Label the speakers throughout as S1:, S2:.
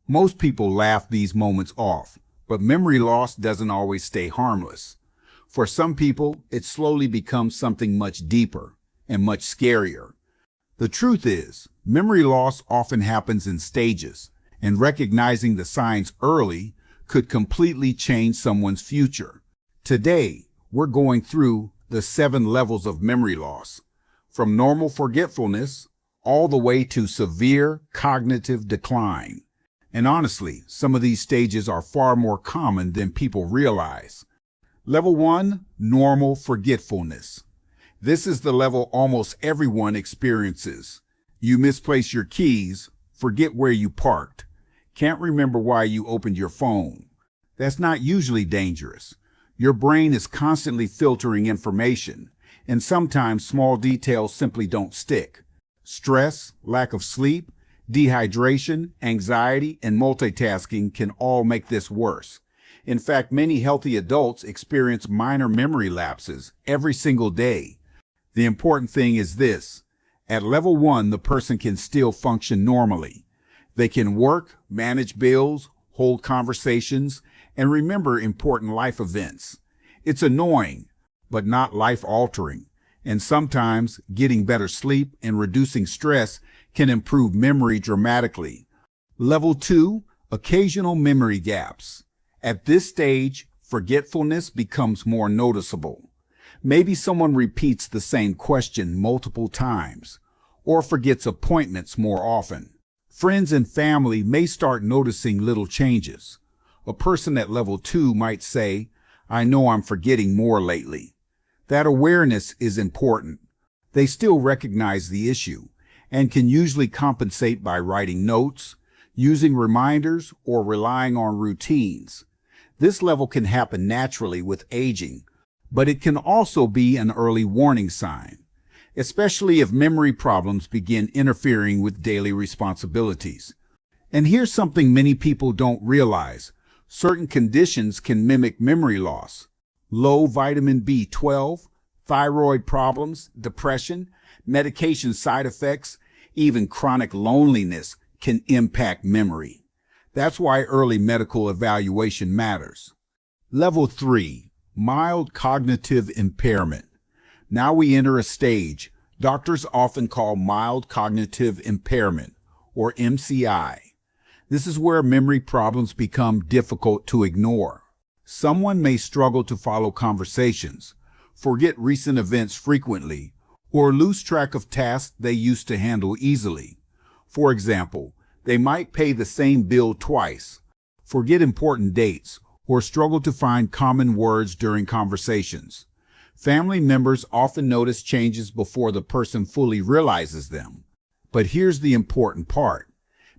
S1: Most people laugh these moments off, but memory loss doesn't always stay harmless. For some people, it slowly becomes something much deeper and much scarier. The truth is, memory loss often happens in stages, and recognizing the signs early could completely change someone's future. Today, we're going through the 7 levels of memory loss, from normal forgetfulness all the way to severe cognitive decline. And honestly, some of these stages are far more common than people realize. Level 1, normal forgetfulness. This is the level almost everyone experiences. You misplace your keys, forget where you parked, can't remember why you opened your phone. That's not usually dangerous. Your brain is constantly filtering information, and sometimes small details simply don't stick. Stress, lack of sleep, dehydration, anxiety, and multitasking can all make this worse. In fact, many healthy adults experience minor memory lapses every single day. The important thing is this. At level 1, the person can still function normally. They can work, manage bills, hold conversations, and remember important life events. It's annoying, but not life-altering. And sometimes getting better sleep and reducing stress can improve memory dramatically. Level 2, occasional memory gaps. At this stage, forgetfulness becomes more noticeable. Maybe someone repeats the same question multiple times, or forgets appointments more often. Friends and family may start noticing little changes. A person at level 2 might say, "I know I'm forgetting more lately." That awareness is important. They still recognize the issue and can usually compensate by writing notes, using reminders, or relying on routines. This level can happen naturally with aging, but it can also be an early warning sign, especially if memory problems begin interfering with daily responsibilities. And here's something many people don't realize. Certain conditions can mimic memory loss. Low vitamin B12, thyroid problems, depression, medication side effects, even chronic loneliness can impact memory. That's why early medical evaluation matters. Level 3, mild cognitive impairment. Now we enter a stage doctors often call mild cognitive impairment, or MCI. This is where memory problems become difficult to ignore. Someone may struggle to follow conversations, forget recent events frequently, or lose track of tasks they used to handle easily. For example, they might pay the same bill twice, forget important dates, or struggle to find common words during conversations. Family members often notice changes before the person fully realizes them. But here's the important part.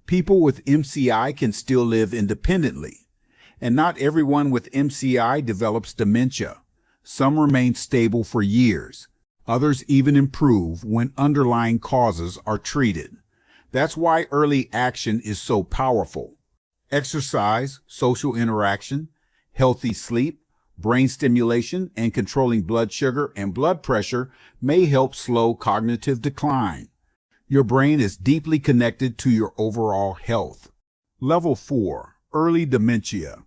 S1: People with MCI can still live independently. And not everyone with MCI develops dementia. Some remain stable for years. Others even improve when underlying causes are treated. That's why early action is so powerful. Exercise, social interaction, healthy sleep, brain stimulation, and controlling blood sugar and blood pressure may help slow cognitive decline. Your brain is deeply connected to your overall health. Level 4, early dementia.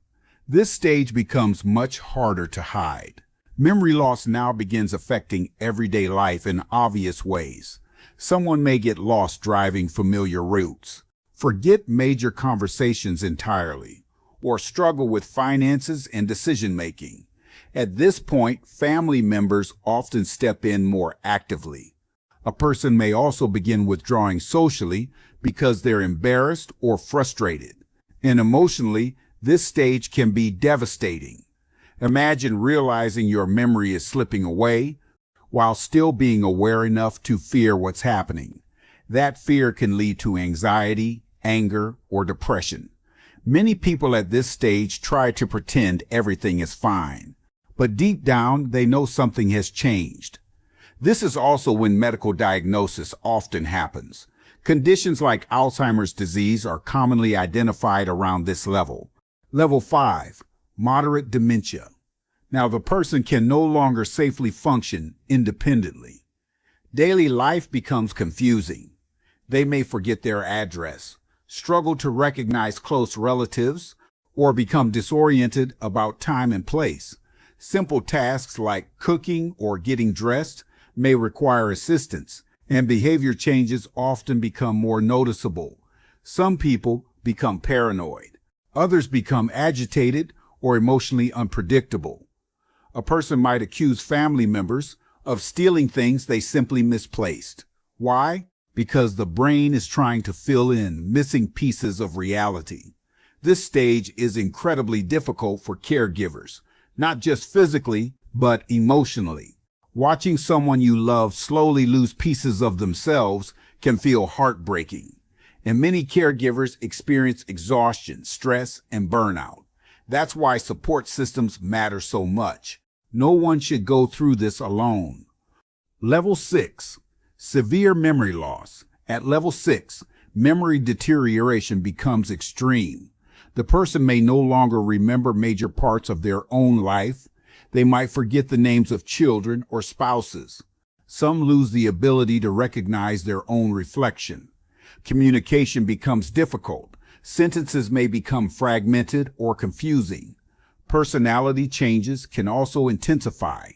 S1: This stage becomes much harder to hide. Memory loss now begins affecting everyday life in obvious ways. Someone may get lost driving familiar routes, forget major conversations entirely, or struggle with finances and decision-making. At this point, family members often step in more actively. A person may also begin withdrawing socially because they're embarrassed or frustrated. And emotionally, this stage can be devastating. Imagine realizing your memory is slipping away while still being aware enough to fear what's happening. That fear can lead to anxiety, anger, or depression. Many people at this stage try to pretend everything is fine, but deep down they know something has changed. This is also when medical diagnosis often happens. Conditions like Alzheimer's disease are commonly identified around this level. Level 5, moderate dementia. Now the person can no longer safely function independently. Daily life becomes confusing. They may forget their address, struggle to recognize close relatives, or become disoriented about time and place. Simple tasks like cooking or getting dressed may require assistance, and behavior changes often become more noticeable. Some people become paranoid. Others become agitated or emotionally unpredictable. A person might accuse family members of stealing things they simply misplaced. Why? Because the brain is trying to fill in missing pieces of reality. This stage is incredibly difficult for caregivers, not just physically, but emotionally. Watching someone you love slowly lose pieces of themselves can feel heartbreaking, and many caregivers experience exhaustion, stress, and burnout. That's why support systems matter so much. No one should go through this alone. Level 6. Severe memory loss. At level 6, memory deterioration becomes extreme. The person may no longer remember major parts of their own life. They might forget the names of children or spouses. Some lose the ability to recognize their own reflection. Communication becomes difficult. Sentences may become fragmented or confusing. Personality changes can also intensify.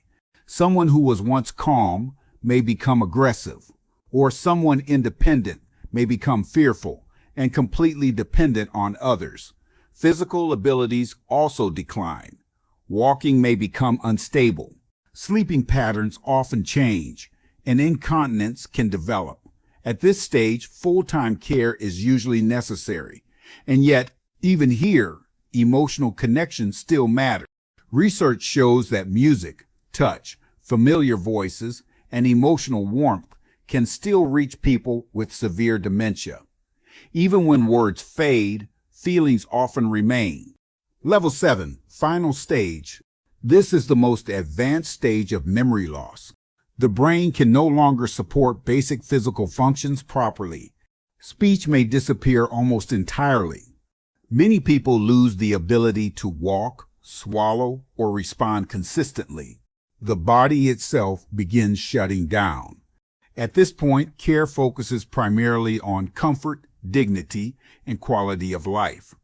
S1: Someone who was once calm may become aggressive, or someone independent may become fearful and completely dependent on others. Physical abilities also decline. Walking may become unstable. Sleeping patterns often change, and incontinence can develop. At this stage, full-time care is usually necessary. And yet, even here, emotional connection still matters. Research shows that music, touch, familiar voices, and emotional warmth can still reach people with severe dementia. Even when words fade, feelings often remain. Level 7, final stage. This is the most advanced stage of memory loss. The brain can no longer support basic physical functions properly. Speech may disappear almost entirely. Many people lose the ability to walk, swallow, or respond consistently. The body itself begins shutting down. At this point, care focuses primarily on comfort, dignity, and quality of life.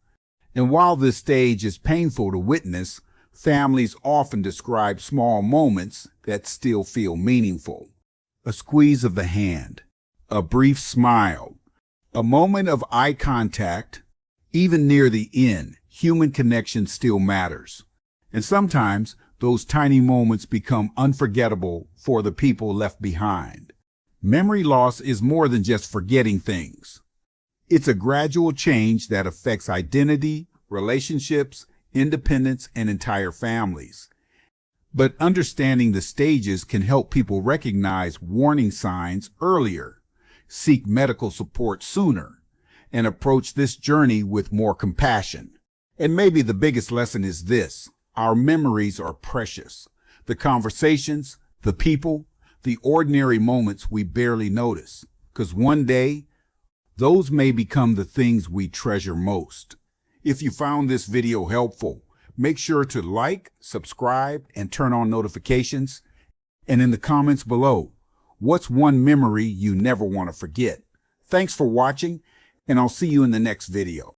S1: And while this stage is painful to witness, families often describe small moments that still feel meaningful. A squeeze of the hand, a brief smile, a moment of eye contact. Even near the end, human connection still matters. And sometimes those tiny moments become unforgettable for the people left behind. Memory loss is more than just forgetting things. It's a gradual change that affects identity, relationships, independence, and entire families. But understanding the stages can help people recognize warning signs earlier, seek medical support sooner, and approach this journey with more compassion. And maybe the biggest lesson is this: our memories are precious. The conversations, the people, the ordinary moments we barely notice. Because one day, those may become the things we treasure most. If you found this video helpful, make sure to like, subscribe, and turn on notifications. And in the comments below, what's one memory you never want to forget? Thanks for watching, and I'll see you in the next video.